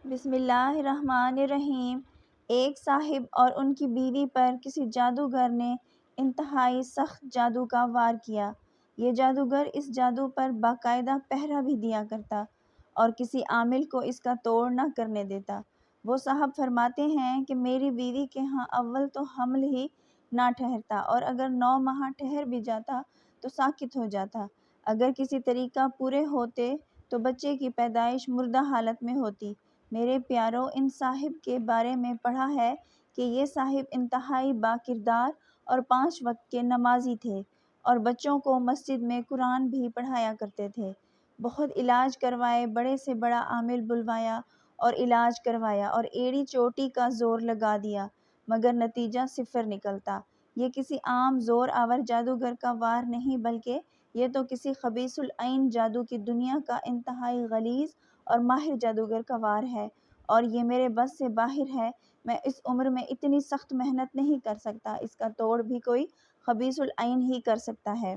بسم اللہ الرحمن الرحیم۔ ایک صاحب اور ان کی بیوی پر کسی جادوگر نے انتہائی سخت جادو کا وار کیا۔ یہ جادوگر اس جادو پر باقاعدہ پہرا بھی دیا کرتا اور کسی عامل کو اس کا توڑ نہ کرنے دیتا۔ وہ صاحب فرماتے ہیں کہ میری بیوی کے ہاں اول تو حمل ہی نہ ٹھہرتا اور اگر 9 ماہ ٹھہر بھی جاتا تو ساکت ہو جاتا۔ اگر کسی طریقہ پورے ہوتے تو بچے کی پیدائش مردہ حالت میں ہوتی۔ میرے پیارو، ان صاحب کے بارے میں پڑھا ہے کہ یہ صاحب انتہائی باکردار اور 5 وقت کے نمازی تھے اور بچوں کو مسجد میں قرآن بھی پڑھایا کرتے تھے۔ بہت علاج کروائے، بڑے سے بڑا عامل بلوایا اور علاج کروایا اور ایڑی چوٹی کا زور لگا دیا مگر نتیجہ صفر نکلتا۔ یہ کسی عام زور آور جادوگر کا وار نہیں بلکہ یہ تو کسی خبیث العین جادو کی دنیا کا انتہائی غلیظ اور ماہر جادوگر کا وار ہے، اور یہ میرے بس سے باہر ہے۔ میں اس عمر میں اتنی سخت محنت نہیں کر سکتا، اس کا توڑ بھی کوئی خبیث العین ہی کر سکتا ہے۔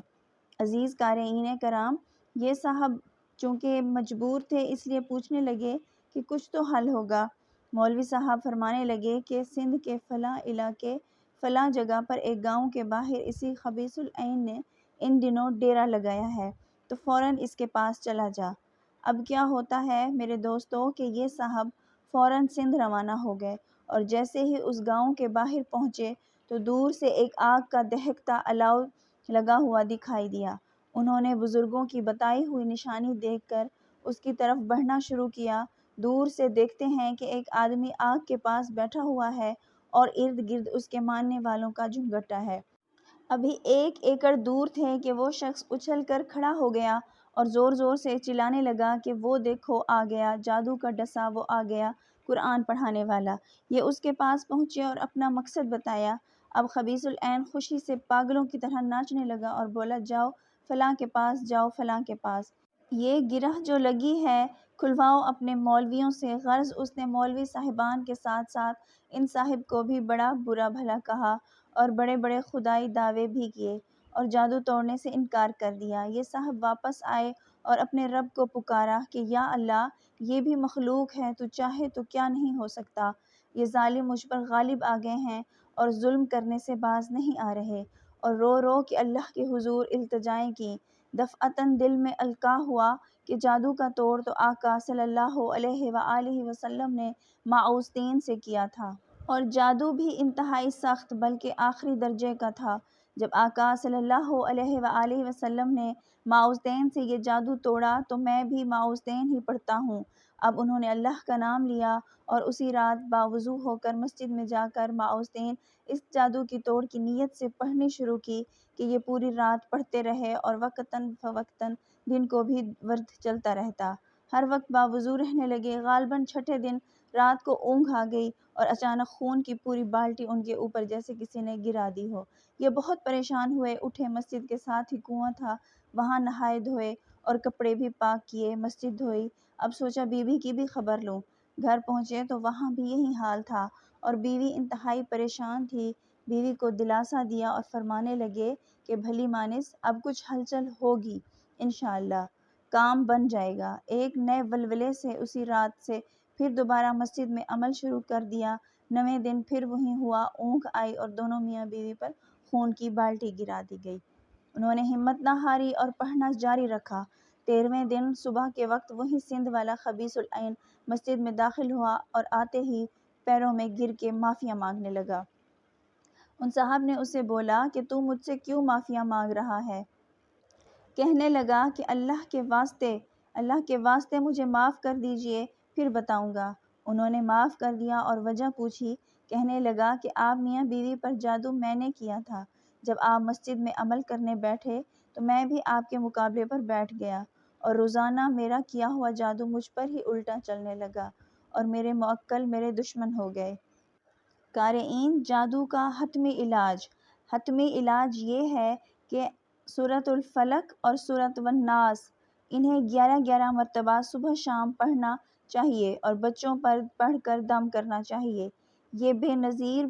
عزیز قارئین کرام، یہ صاحب چونکہ مجبور تھے اس لیے پوچھنے لگے کہ کچھ تو حل ہوگا۔ مولوی صاحب فرمانے لگے کہ سندھ کے فلاں علاقے فلاں جگہ پر ایک گاؤں کے باہر اسی خبیث العین نے ان دنوں ڈیرا لگایا ہے، تو فوراً اس کے پاس چلا جا۔ اب کیا ہوتا ہے میرے دوستو کہ یہ صاحب فوراً سندھ روانہ ہو گئے اور جیسے ہی اس گاؤں کے باہر پہنچے تو دور سے ایک آگ کا دہکتا الاؤ لگا ہوا دکھائی دیا۔ انہوں نے بزرگوں کی بتائی ہوئی نشانی دیکھ کر اس کی طرف بڑھنا شروع کیا۔ دور سے دیکھتے ہیں کہ ایک آدمی آگ کے پاس بیٹھا ہوا ہے اور ارد گرد اس کے ماننے والوں کا جھمگٹا ہے۔ ابھی 1 ایکڑ دور تھے کہ وہ شخص اچھل کر کھڑا ہو گیا اور زور زور سے چلانے لگا کہ وہ دیکھو آ گیا، جادو کا ڈسا وہ آ گیا، قرآن پڑھانے والا۔ یہ اس کے پاس پہنچے اور اپنا مقصد بتایا۔ اب خبیث العین خوشی سے پاگلوں کی طرح ناچنے لگا اور بولا، جاؤ فلاں کے پاس، جاؤ فلاں کے پاس۔ یہ گرہ جو لگی ہے کھلواؤ اپنے مولویوں سے۔ غرض اس نے مولوی صاحبان کے ساتھ ساتھ ان صاحب کو بھی بڑا برا بھلا کہا اور بڑے بڑے خدائی دعوے بھی کیے اور جادو توڑنے سے انکار کر دیا۔ یہ صاحب واپس آئے اور اپنے رب کو پکارا کہ یا اللہ، یہ بھی مخلوق ہے، تو چاہے تو کیا نہیں ہو سکتا۔ یہ ظالم مجھ پر غالب آ گئے ہیں اور ظلم کرنے سے باز نہیں آ رہے، اور رو رو کہ اللہ کے حضور التجائیں کی۔ دفعتاً دل میں القاء ہوا کہ جادو کا توڑ تو آقا صلی اللہ علیہ وآلہ وسلم نے معوذتین سے کیا تھا، اور جادو بھی انتہائی سخت بلکہ آخری درجے کا تھا۔ جب آقا صلی اللہ علیہ وآلہ وسلم نے معوذتین سے یہ جادو توڑا تو میں بھی معوذتین ہی پڑھتا ہوں۔ اب انہوں نے اللہ کا نام لیا اور اسی رات باوضو ہو کر مسجد میں جا کر معوذتین اس جادو کی توڑ کی نیت سے پڑھنی شروع کی کہ یہ پوری رات پڑھتے رہے اور وقتاً فوقتاً دن کو بھی ورد چلتا رہتا۔ ہر وقت باوضو رہنے لگے۔ غالباً چھٹے دن رات کو اونگ آ گئی اور اچانک خون کی پوری بالٹی ان کے اوپر جیسے کسی نے گرا دی ہو۔ یہ بہت پریشان ہوئے، اٹھے، مسجد کے ساتھ ہی کنواں تھا، وہاں نہائے دھوئے اور کپڑے بھی پاک کیے، مسجد دھوئی۔ اب سوچا بیوی کی بھی خبر لوں۔ گھر پہنچے تو وہاں بھی یہی حال تھا اور بیوی انتہائی پریشان تھی۔ بیوی کو دلاسا دیا اور فرمانے لگے کہ بھلی مانس، اب کچھ ہلچل ہوگی، انشاءاللہ کام بن جائے گا۔ ایک نئے ولولے سے اسی رات سے پھر دوبارہ مسجد میں عمل شروع کر دیا۔ 9ویں دن پھر وہی ہوا، اونگ آئی اور دونوں میاں بیوی پر خون کی بالٹی گرا دی گئی۔ انہوں نے ہمت نہ ہاری اور پڑھنا جاری رکھا۔ 13ویں دن صبح کے وقت وہی سندھ والا خبیث العین مسجد میں داخل ہوا اور آتے ہی پیروں میں گر کے معافیا مانگنے لگا۔ ان صاحب نے اسے بولا کہ تو مجھ سے کیوں معافیا مانگ رہا ہے؟ کہنے لگا کہ اللہ کے واسطے مجھے معاف کر دیجئے، پھر بتاؤں گا۔ انہوں نے معاف کر دیا اور وجہ پوچھی۔ کہنے لگا کہ آپ میاں بیوی پر جادو میں نے کیا تھا۔ جب آپ مسجد میں عمل کرنے بیٹھے تو میں بھی آپ کے مقابلے پر بیٹھ گیا اور روزانہ میرا کیا ہوا جادو مجھ پر ہی الٹا چلنے لگا اور میرے موکل میرے دشمن ہو گئے۔ قارئین، جادو کا حتمی علاج یہ ہے کہ سورۃ الفلق اور سورۃ الناس انہیں 11 مرتبہ صبح شام پڑھنا چاہیے اور بچوں پر پڑھ کر دم کرنا چاہیے۔ یہ بے نظیر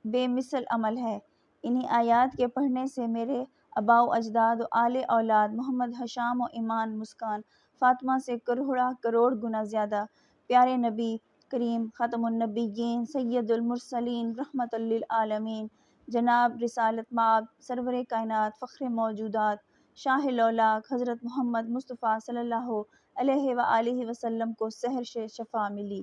بے مثل عمل ہے۔ انہی آیات کے پڑھنے سے میرے آباء و اجداد و آل اولاد محمد حشام و ایمان مسکان فاطمہ سے کروڑا کروڑ گنا زیادہ پیارے نبی کریم ختم النبیین سید المرسلین رحمت للعالمین جناب رسالت مآب سرور کائنات فخر موجودات شاہ لولاک حضرت محمد مصطفیٰ صلی اللہ علیہ وآلہ وسلم کو سحر سے شفا ملی۔